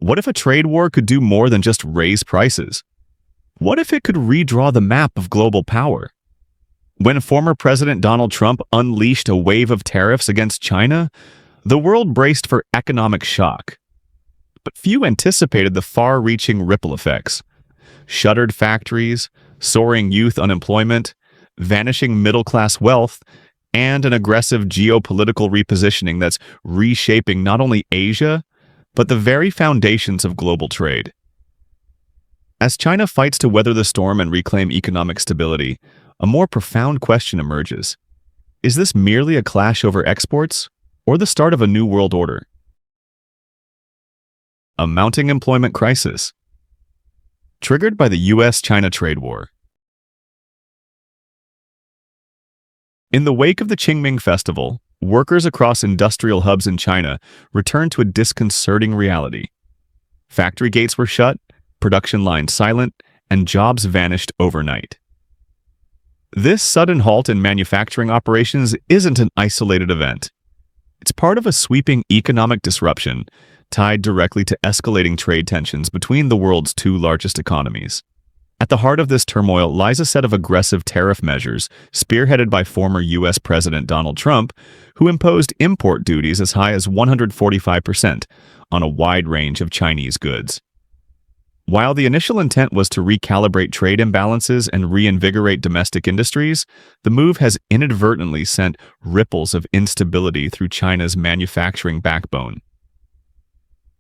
What if a trade war could do more than just raise prices? What if it could redraw the map of global power? When former President Donald Trump unleashed a wave of tariffs against China, the world braced for economic shock. But few anticipated the far-reaching ripple effects. Shuttered factories, soaring youth unemployment, vanishing middle-class wealth, and an aggressive geopolitical repositioning that's reshaping not only Asia, but the very foundations of global trade. As China fights to weather the storm and reclaim economic stability, a more profound question emerges. Is this merely a clash over exports, or the start of a new world order? A mounting employment crisis, triggered by the US-China trade war. In the wake of the Qingming Festival, workers across industrial hubs in China returned to a disconcerting reality. Factory gates were shut, production lines silent, and jobs vanished overnight. This sudden halt in manufacturing operations isn't an isolated event. It's part of a sweeping economic disruption tied directly to escalating trade tensions between the world's two largest economies. At the heart of this turmoil lies a set of aggressive tariff measures spearheaded by former U.S. President Donald Trump, who imposed import duties as high as 145% on a wide range of Chinese goods. While the initial intent was to recalibrate trade imbalances and reinvigorate domestic industries, the move has inadvertently sent ripples of instability through China's manufacturing backbone.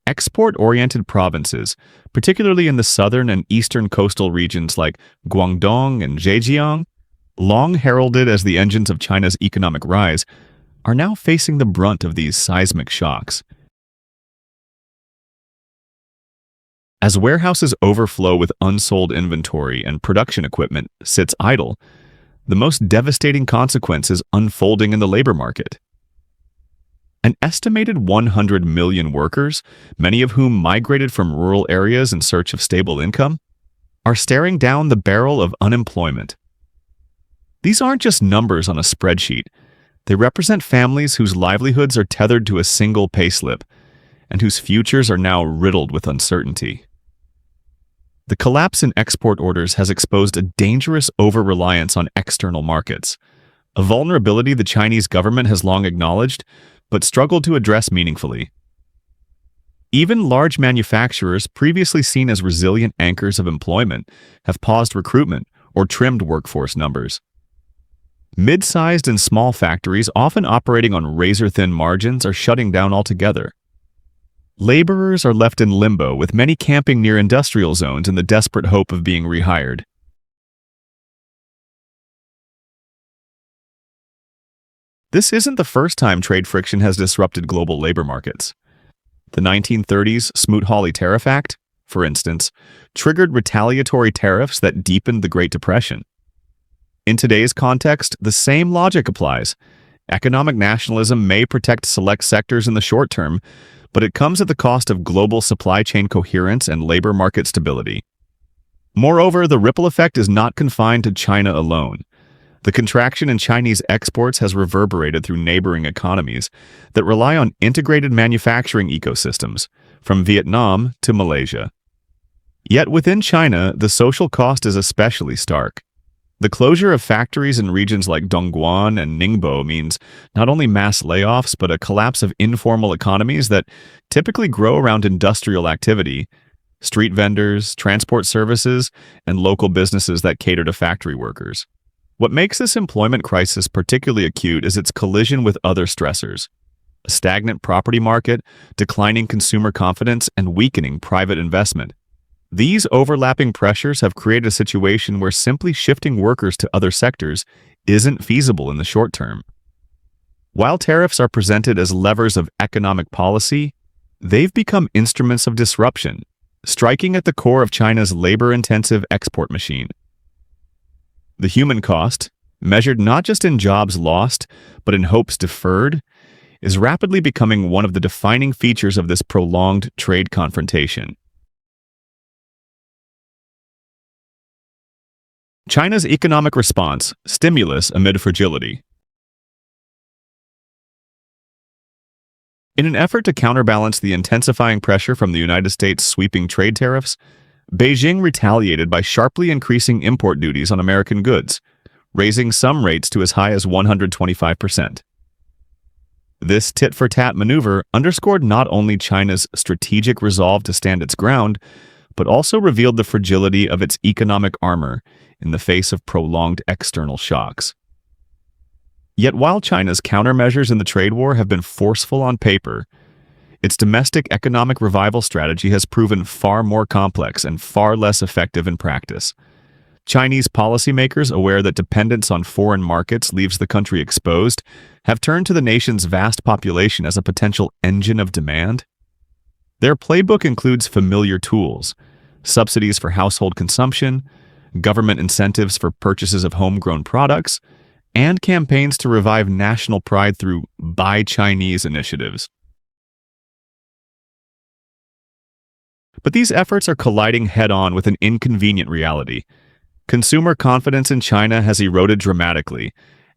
Export-oriented provinces, particularly in the southern and eastern coastal regions like Guangdong and Zhejiang, long heralded as the engines of China's economic rise, are now facing the brunt of these seismic shocks. As warehouses overflow with unsold inventory and production equipment sits idle, the most devastating consequence is unfolding in the labor market. An estimated 100 million workers, many of whom migrated from rural areas in search of stable income, are staring down the barrel of unemployment. These aren't just numbers on a spreadsheet. They represent families whose livelihoods are tethered to a single payslip and whose futures are now riddled with uncertainty. The collapse in export orders has exposed a dangerous over-reliance on external markets, a vulnerability the Chinese government has long acknowledged but struggled to address meaningfully. Even large manufacturers previously seen as resilient anchors of employment have paused recruitment or trimmed workforce numbers. Mid-sized and small factories, often operating on razor-thin margins, are shutting down altogether. Laborers are left in limbo, with many camping near industrial zones in the desperate hope of being rehired. This isn't the first time trade friction has disrupted global labor markets. The 1930s Smoot-Hawley Tariff Act, for instance, triggered retaliatory tariffs that deepened the Great Depression. In today's context, the same logic applies. Economic nationalism may protect select sectors in the short term, but it comes at the cost of global supply chain coherence and labor market stability. Moreover, the ripple effect is not confined to China alone. The contraction in Chinese exports has reverberated through neighboring economies that rely on integrated manufacturing ecosystems, from Vietnam to Malaysia. Yet within China, the social cost is especially stark. The closure of factories in regions like Dongguan and Ningbo means not only mass layoffs, but a collapse of informal economies that typically grow around industrial activity, street vendors, transport services, and local businesses that cater to factory workers. What makes this employment crisis particularly acute is its collision with other stressors: a stagnant property market, declining consumer confidence, and weakening private investment. These overlapping pressures have created a situation where simply shifting workers to other sectors isn't feasible in the short term. While tariffs are presented as levers of economic policy, they've become instruments of disruption, striking at the core of China's labor-intensive export machine. The human cost, measured not just in jobs lost, but in hopes deferred, is rapidly becoming one of the defining features of this prolonged trade confrontation. China's economic response: stimulus amid fragility. In an effort to counterbalance the intensifying pressure from the United States' sweeping trade tariffs, Beijing retaliated by sharply increasing import duties on American goods, raising some rates to as high as 125%. This tit-for-tat maneuver underscored not only China's strategic resolve to stand its ground, but also revealed the fragility of its economic armor in the face of prolonged external shocks. Yet while China's countermeasures in the trade war have been forceful on paper, its domestic economic revival strategy has proven far more complex and far less effective in practice. Chinese policymakers, aware that dependence on foreign markets leaves the country exposed, have turned to the nation's vast population as a potential engine of demand. Their playbook includes familiar tools: subsidies for household consumption, government incentives for purchases of homegrown products, and campaigns to revive national pride through Buy Chinese initiatives. But these efforts are colliding head-on with an inconvenient reality. Consumer confidence in China has eroded dramatically,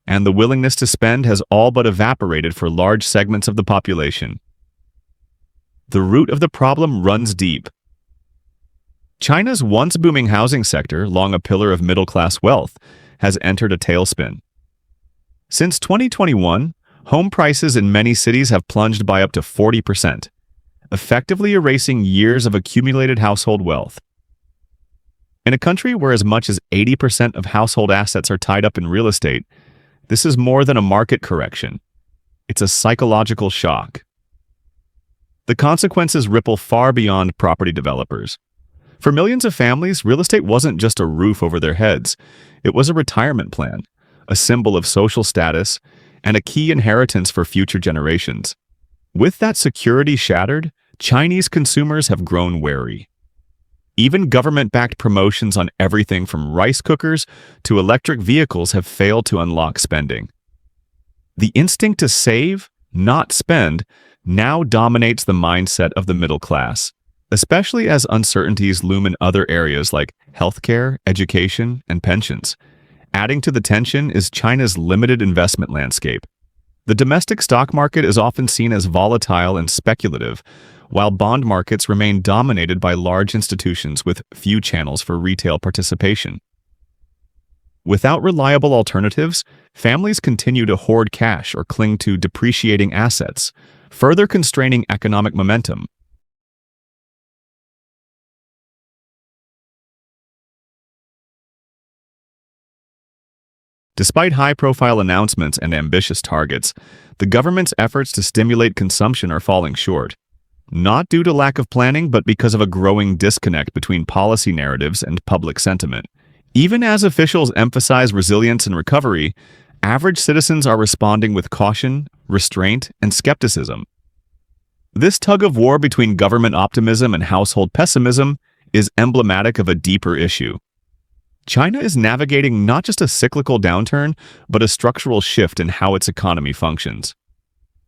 and the willingness to spend has all but evaporated for large segments of the population. The root of the problem runs deep. China's once booming housing sector, long a pillar of middle-class wealth, has entered a tailspin. Since 2021, home prices in many cities have plunged by up to 40%, effectively erasing years of accumulated household wealth. In a country where as much as 80% of household assets are tied up in real estate, this is more than a market correction. It's a psychological shock. The consequences ripple far beyond property developers. For millions of families, real estate wasn't just a roof over their heads. It was a retirement plan, a symbol of social status, and a key inheritance for future generations. With that security shattered, Chinese consumers have grown wary. Even government-backed promotions on everything from rice cookers to electric vehicles have failed to unlock spending. The instinct to save, not spend, now dominates the mindset of the middle class, especially as uncertainties loom in other areas like healthcare, education, and pensions. Adding to the tension is China's limited investment landscape. The domestic stock market is often seen as volatile and speculative, while bond markets remain dominated by large institutions with few channels for retail participation. Without reliable alternatives, families continue to hoard cash or cling to depreciating assets, further constraining economic momentum. Despite high-profile announcements and ambitious targets, the government's efforts to stimulate consumption are falling short. Not due to lack of planning, but because of a growing disconnect between policy narratives and public sentiment. Even as officials emphasize resilience and recovery, average citizens are responding with caution, restraint, and skepticism. This tug-of-war between government optimism and household pessimism is emblematic of a deeper issue. China is navigating not just a cyclical downturn, but a structural shift in how its economy functions.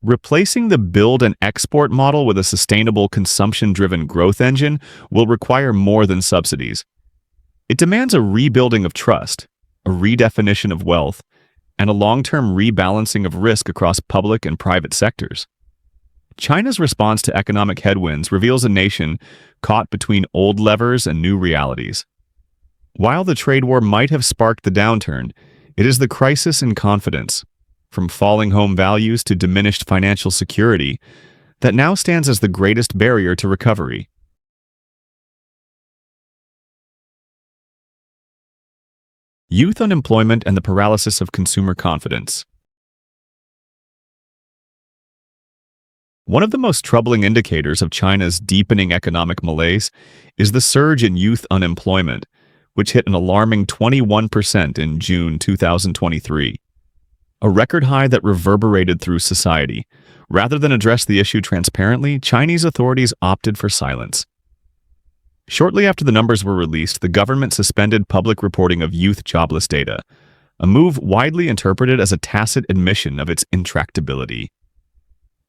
Replacing the build and export model with a sustainable consumption-driven growth engine will require more than subsidies. It demands a rebuilding of trust, a redefinition of wealth, and a long-term rebalancing of risk across public and private sectors. China's response to economic headwinds reveals a nation caught between old levers and new realities. While the trade war might have sparked the downturn, it is the crisis in confidence, from falling home values to diminished financial security, that now stands as the greatest barrier to recovery. Youth unemployment and the paralysis of consumer confidence. One of the most troubling indicators of China's deepening economic malaise is the surge in youth unemployment, which hit an alarming 21% in June 2023. A record high that reverberated through society. Rather than address the issue transparently, Chinese authorities opted for silence. Shortly after the numbers were released, the government suspended public reporting of youth jobless data, a move widely interpreted as a tacit admission of its intractability.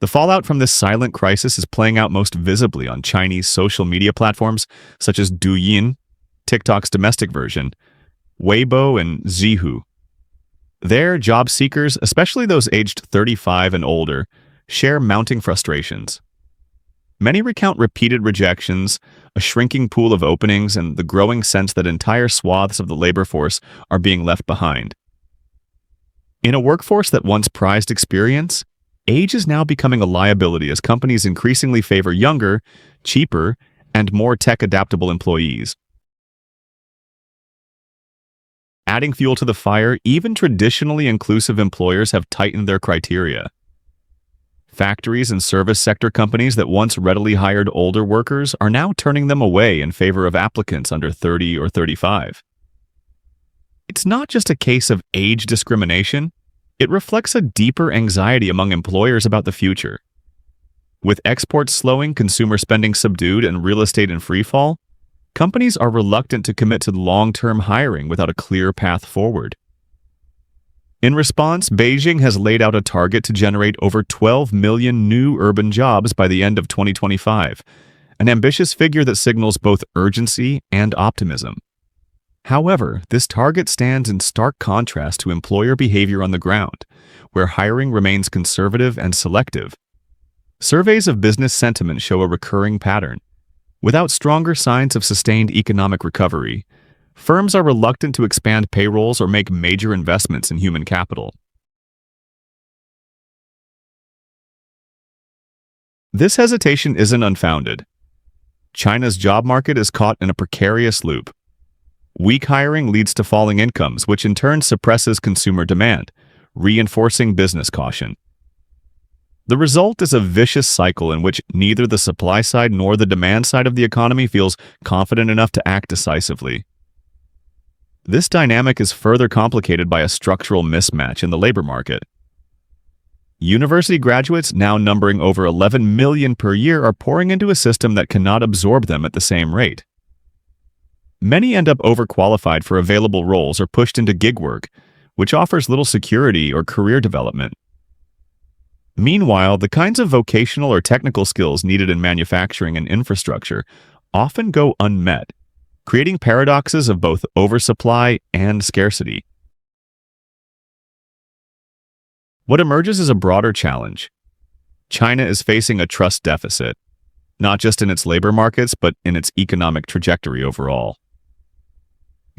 The fallout from this silent crisis is playing out most visibly on Chinese social media platforms such as Douyin, TikTok's domestic version, Weibo, and Zhihu. There, job seekers, especially those aged 35 and older, share mounting frustrations. Many recount repeated rejections, a shrinking pool of openings, and the growing sense that entire swaths of the labor force are being left behind. In a workforce that once prized experience, age is now becoming a liability as companies increasingly favor younger, cheaper, and more tech-adaptable employees. Adding fuel to the fire, even traditionally inclusive employers have tightened their criteria. Factories and service sector companies that once readily hired older workers are now turning them away in favor of applicants under 30 or 35. It's not just a case of age discrimination, it reflects a deeper anxiety among employers about the future. With exports slowing, consumer spending subdued, and real estate in freefall, companies are reluctant to commit to long-term hiring without a clear path forward. In response, Beijing has laid out a target to generate over 12 million new urban jobs by the end of 2025, an ambitious figure that signals both urgency and optimism. However, this target stands in stark contrast to employer behavior on the ground, where hiring remains conservative and selective. Surveys of business sentiment show a recurring pattern. Without stronger signs of sustained economic recovery, firms are reluctant to expand payrolls or make major investments in human capital. This hesitation isn't unfounded. China's job market is caught in a precarious loop. Weak hiring leads to falling incomes, which in turn suppresses consumer demand, reinforcing business caution. The result is a vicious cycle in which neither the supply side nor the demand side of the economy feels confident enough to act decisively. This dynamic is further complicated by a structural mismatch in the labor market. University graduates, now numbering over 11 million per year, are pouring into a system that cannot absorb them at the same rate. Many end up overqualified for available roles or pushed into gig work, which offers little security or career development. Meanwhile, the kinds of vocational or technical skills needed in manufacturing and infrastructure often go unmet, creating paradoxes of both oversupply and scarcity. What emerges is a broader challenge. China is facing a trust deficit, not just in its labor markets, but in its economic trajectory overall.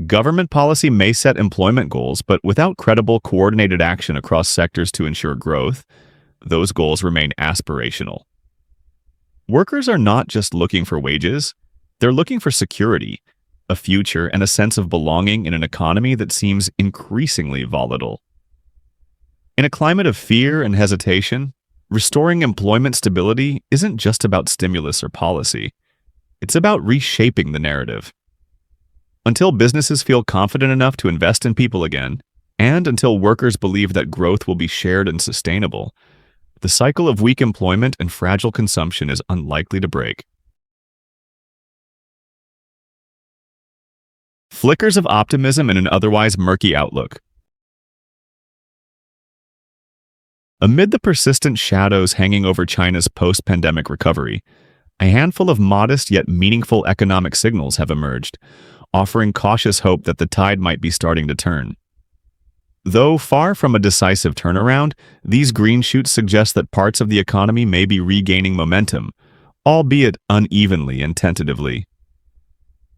Government policy may set employment goals, but without credible, coordinated action across sectors to ensure growth, those goals remain aspirational. Workers are not just looking for wages, they're looking for security, a future, and a sense of belonging in an economy that seems increasingly volatile. In a climate of fear and hesitation, restoring employment stability isn't just about stimulus or policy. It's about reshaping the narrative. Until businesses feel confident enough to invest in people again, and until workers believe that growth will be shared and sustainable, the cycle of weak employment and fragile consumption is unlikely to break. Flickers of optimism in an otherwise murky outlook. Amid the persistent shadows hanging over China's post-pandemic recovery, a handful of modest yet meaningful economic signals have emerged, offering cautious hope that the tide might be starting to turn. Though far from a decisive turnaround, these green shoots suggest that parts of the economy may be regaining momentum, albeit unevenly and tentatively.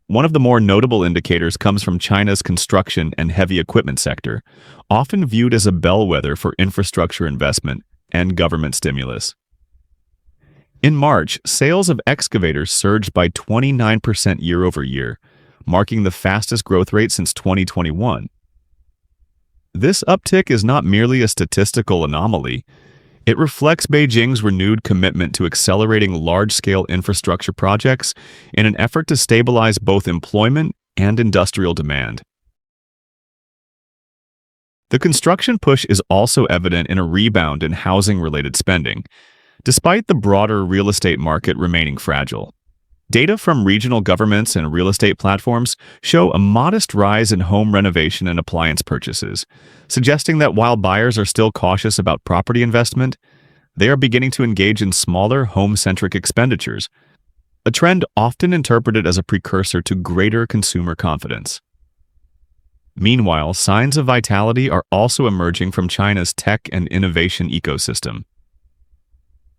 One of the more notable indicators comes from China's construction and heavy equipment sector, often viewed as a bellwether for infrastructure investment and government stimulus. In March, sales of excavators surged by 29% year-over-year, marking the fastest growth rate since 2021. This uptick is not merely a statistical anomaly. It reflects Beijing's renewed commitment to accelerating large-scale infrastructure projects in an effort to stabilize both employment and industrial demand. The construction push is also evident in a rebound in housing-related spending, despite the broader real estate market remaining fragile. Data from regional governments and real estate platforms show a modest rise in home renovation and appliance purchases, suggesting that while buyers are still cautious about property investment, they are beginning to engage in smaller home-centric expenditures, a trend often interpreted as a precursor to greater consumer confidence. Meanwhile, signs of vitality are also emerging from China's tech and innovation ecosystem.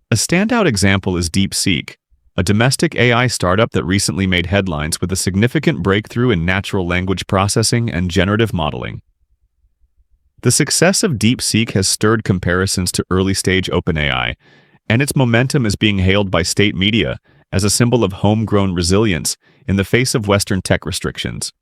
A standout example is DeepSeek, a domestic AI startup that recently made headlines with a significant breakthrough in natural language processing and generative modeling. The success of DeepSeek has stirred comparisons to early-stage OpenAI, and its momentum is being hailed by state media as a symbol of homegrown resilience in the face of Western tech restrictions.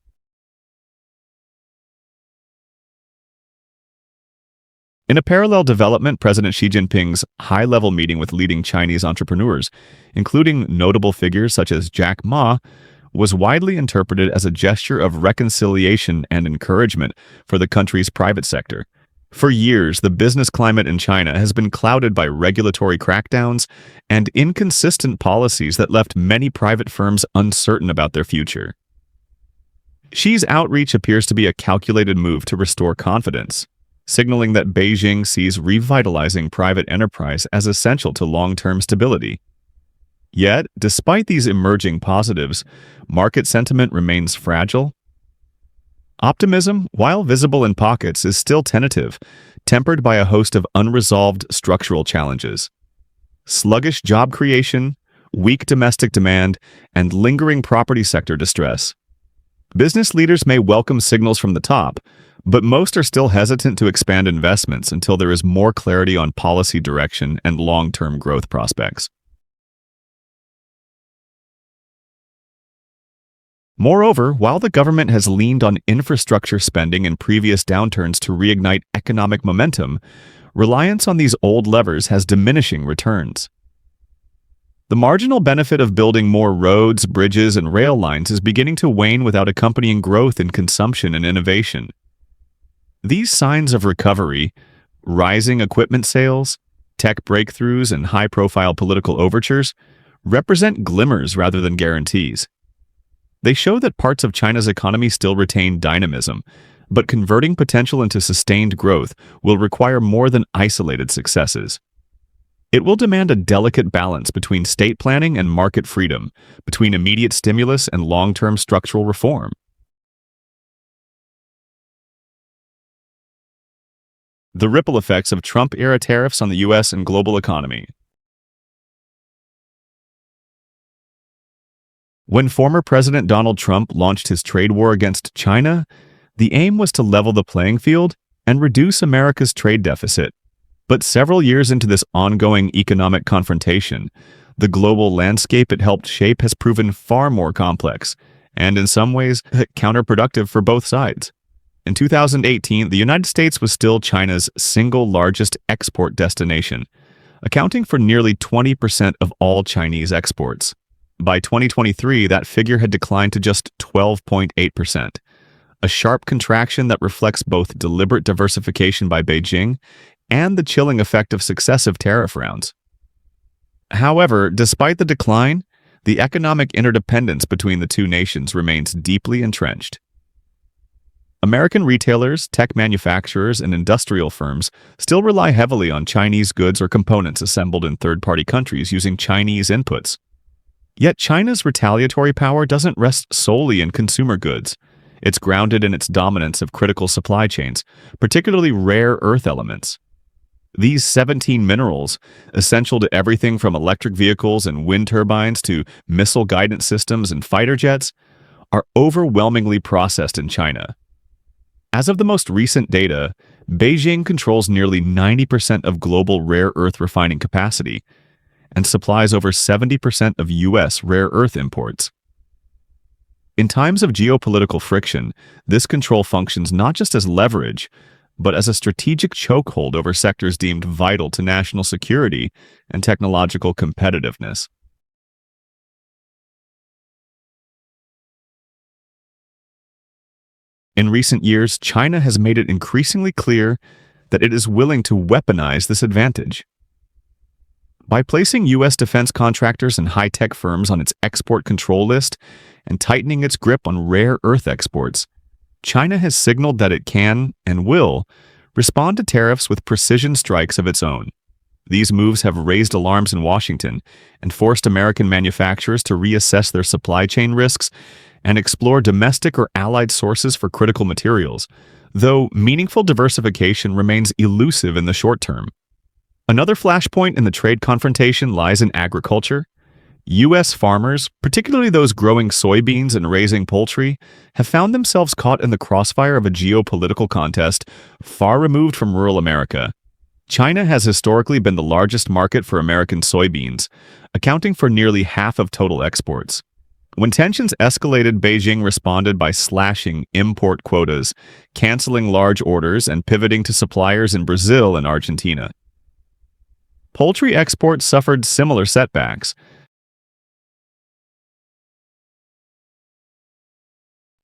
In a parallel development, President Xi Jinping's high-level meeting with leading Chinese entrepreneurs, including notable figures such as Jack Ma, was widely interpreted as a gesture of reconciliation and encouragement for the country's private sector. For years, the business climate in China has been clouded by regulatory crackdowns and inconsistent policies that left many private firms uncertain about their future. Xi's outreach appears to be a calculated move to restore confidence, signaling that Beijing sees revitalizing private enterprise as essential to long-term stability. Yet, despite these emerging positives, market sentiment remains fragile. Optimism, while visible in pockets, is still tentative, tempered by a host of unresolved structural challenges. Sluggish job creation, weak domestic demand, and lingering property sector distress. Business leaders may welcome signals from the top, but most are still hesitant to expand investments until there is more clarity on policy direction and long-term growth prospects. Moreover, while the government has leaned on infrastructure spending in previous downturns to reignite economic momentum, reliance on these old levers has diminishing returns. The marginal benefit of building more roads, bridges, and rail lines is beginning to wane without accompanying growth in consumption and innovation. These signs of recovery, rising equipment sales, tech breakthroughs, and high-profile political overtures, represent glimmers rather than guarantees. They show that parts of China's economy still retain dynamism, but converting potential into sustained growth will require more than isolated successes. It will demand a delicate balance between state planning and market freedom, between immediate stimulus and long-term structural reform. The ripple effects of Trump-era tariffs on the U.S. and global economy. When former President Donald Trump launched his trade war against China, the aim was to level the playing field and reduce America's trade deficit. But several years into this ongoing economic confrontation, the global landscape it helped shape has proven far more complex, and in some ways, counterproductive for both sides. In 2018, the United States was still China's single largest export destination, accounting for nearly 20% of all Chinese exports. By 2023, that figure had declined to just 12.8%, a sharp contraction that reflects both deliberate diversification by Beijing and the chilling effect of successive tariff rounds. However, despite the decline, the economic interdependence between the two nations remains deeply entrenched. American retailers, tech manufacturers, and industrial firms still rely heavily on Chinese goods or components assembled in third-party countries using Chinese inputs. Yet China's retaliatory power doesn't rest solely in consumer goods. It's grounded in its dominance of critical supply chains, particularly rare earth elements. These 17 minerals, essential to everything from electric vehicles and wind turbines to missile guidance systems and fighter jets, are overwhelmingly processed in China. As of the most recent data, Beijing controls nearly 90% of global rare earth refining capacity and supplies over 70% of U.S. rare earth imports. In times of geopolitical friction, this control functions not just as leverage, but as a strategic chokehold over sectors deemed vital to national security and technological competitiveness. In recent years, China has made it increasingly clear that it is willing to weaponize this advantage. By placing U.S. defense contractors and high-tech firms on its export control list and tightening its grip on rare earth exports, China has signaled that it can, and will, respond to tariffs with precision strikes of its own. These moves have raised alarms in Washington and forced American manufacturers to reassess their supply chain risks and explore domestic or allied sources for critical materials, though meaningful diversification remains elusive in the short term. Another flashpoint in the trade confrontation lies in agriculture. U.S. farmers, particularly those growing soybeans and raising poultry, have found themselves caught in the crossfire of a geopolitical contest far removed from rural America. China has historically been the largest market for American soybeans, accounting for nearly half of total exports. When tensions escalated, Beijing responded by slashing import quotas, canceling large orders, and pivoting to suppliers in Brazil and Argentina. Poultry exports suffered similar setbacks.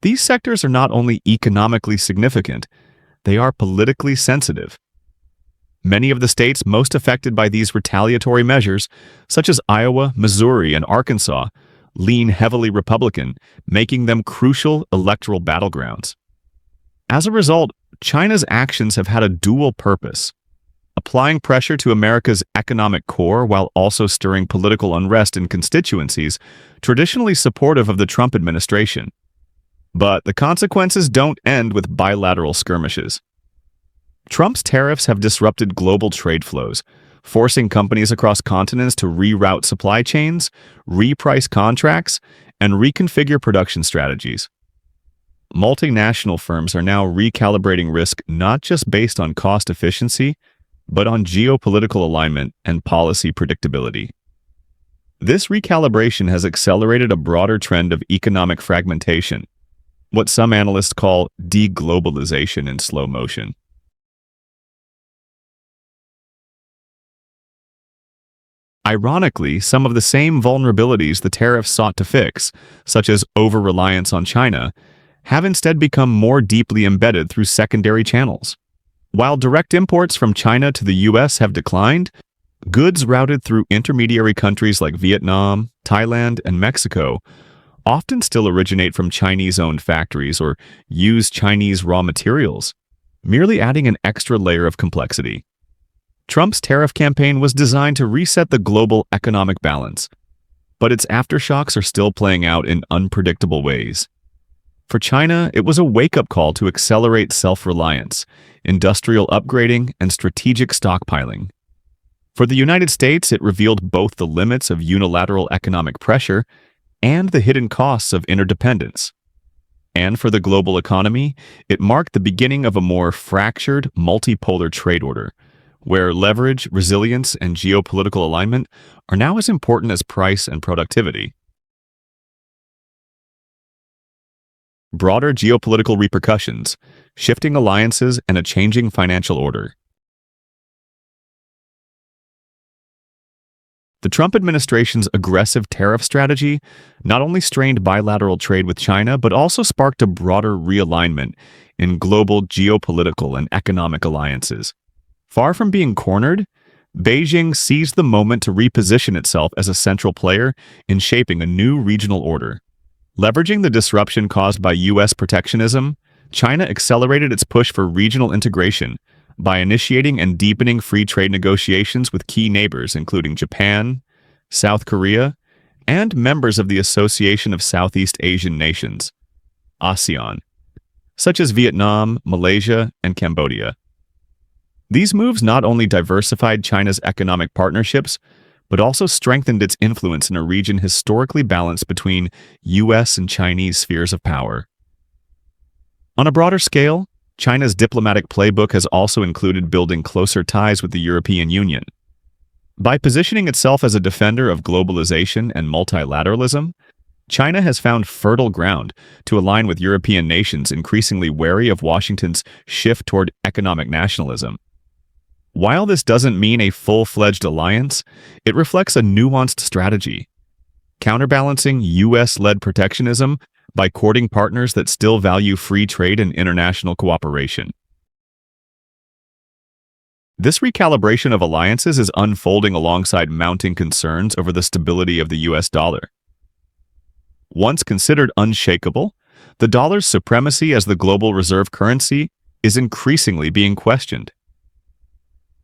These sectors are not only economically significant, they are politically sensitive. Many of the states most affected by these retaliatory measures, such as Iowa, Missouri, and Arkansas, lean heavily Republican, making them crucial electoral battlegrounds. As a result, China's actions have had a dual purpose: applying pressure to America's economic core while also stirring political unrest in constituencies traditionally supportive of the Trump administration. But the consequences don't end with bilateral skirmishes. Trump's tariffs have disrupted global trade flows, forcing companies across continents to reroute supply chains, reprice contracts, and reconfigure production strategies. Multinational firms are now recalibrating risk not just based on cost efficiency, but on geopolitical alignment and policy predictability. This recalibration has accelerated a broader trend of economic fragmentation, what some analysts call deglobalization in slow motion. Ironically, some of the same vulnerabilities the tariffs sought to fix, such as over-reliance on China, have instead become more deeply embedded through secondary channels. While direct imports from China to the U.S. have declined, goods routed through intermediary countries like Vietnam, Thailand, and Mexico often still originate from Chinese-owned factories or use Chinese raw materials, merely adding an extra layer of complexity. Trump's tariff campaign was designed to reset the global economic balance, but its aftershocks are still playing out in unpredictable ways. For China, it was a wake-up call to accelerate self-reliance, industrial upgrading, and strategic stockpiling. For the United States, it revealed both the limits of unilateral economic pressure and the hidden costs of interdependence. And for the global economy, it marked the beginning of a more fractured, multipolar trade order, where leverage, resilience, and geopolitical alignment are now as important as price and productivity. Broader geopolitical repercussions, shifting alliances, and a changing financial order. The Trump administration's aggressive tariff strategy not only strained bilateral trade with China, but also sparked a broader realignment in global geopolitical and economic alliances. Far from being cornered, Beijing seized the moment to reposition itself as a central player in shaping a new regional order. Leveraging the disruption caused by U.S. protectionism, China accelerated its push for regional integration by initiating and deepening free trade negotiations with key neighbors including Japan, South Korea, and members of the Association of Southeast Asian Nations, ASEAN, such as Vietnam, Malaysia, and Cambodia. These moves not only diversified China's economic partnerships, but also strengthened its influence in a region historically balanced between U.S. and Chinese spheres of power. On a broader scale, China's diplomatic playbook has also included building closer ties with the European Union. By positioning itself as a defender of globalization and multilateralism, China has found fertile ground to align with European nations increasingly wary of Washington's shift toward economic nationalism. While this doesn't mean a full-fledged alliance, it reflects a nuanced strategy, counterbalancing U.S.-led protectionism by courting partners that still value free trade and international cooperation. This recalibration of alliances is unfolding alongside mounting concerns over the stability of the U.S. dollar. Once considered unshakable, the dollar's supremacy as the global reserve currency is increasingly being questioned.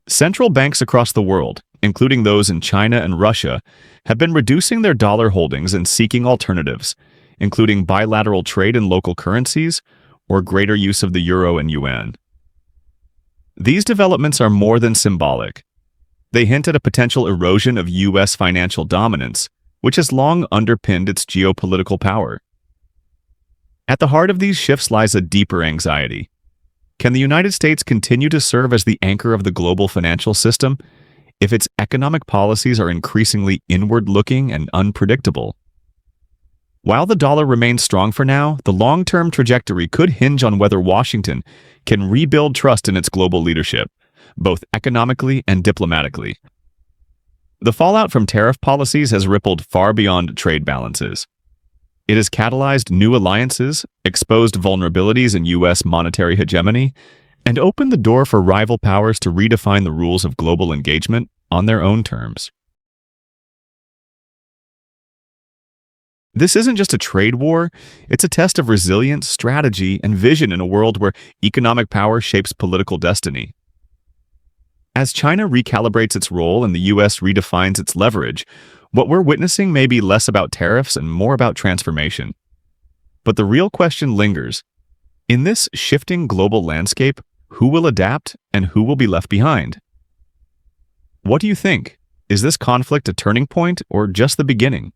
Central banks across the world, including those in China and Russia, have been reducing their dollar holdings and seeking alternatives, including bilateral trade in local currencies or greater use of the euro and yuan. These developments are more than symbolic. They hint at a potential erosion of U.S. financial dominance, which has long underpinned its geopolitical power. At the heart of these shifts lies a deeper anxiety. Can the United States continue to serve as the anchor of the global financial system if its economic policies are increasingly inward-looking and unpredictable? While the dollar remains strong for now, the long-term trajectory could hinge on whether Washington can rebuild trust in its global leadership, both economically and diplomatically. The fallout from tariff policies has rippled far beyond trade balances. It has catalyzed new alliances, exposed vulnerabilities in U.S. monetary hegemony, and opened the door for rival powers to redefine the rules of global engagement on their own terms. This isn't just a trade war, it's a test of resilience, strategy, and vision in a world where economic power shapes political destiny. As China recalibrates its role and the U.S. redefines its leverage, what we're witnessing may be less about tariffs and more about transformation. But the real question lingers. In this shifting global landscape, who will adapt and who will be left behind? What do you think? Is this conflict a turning point or just the beginning?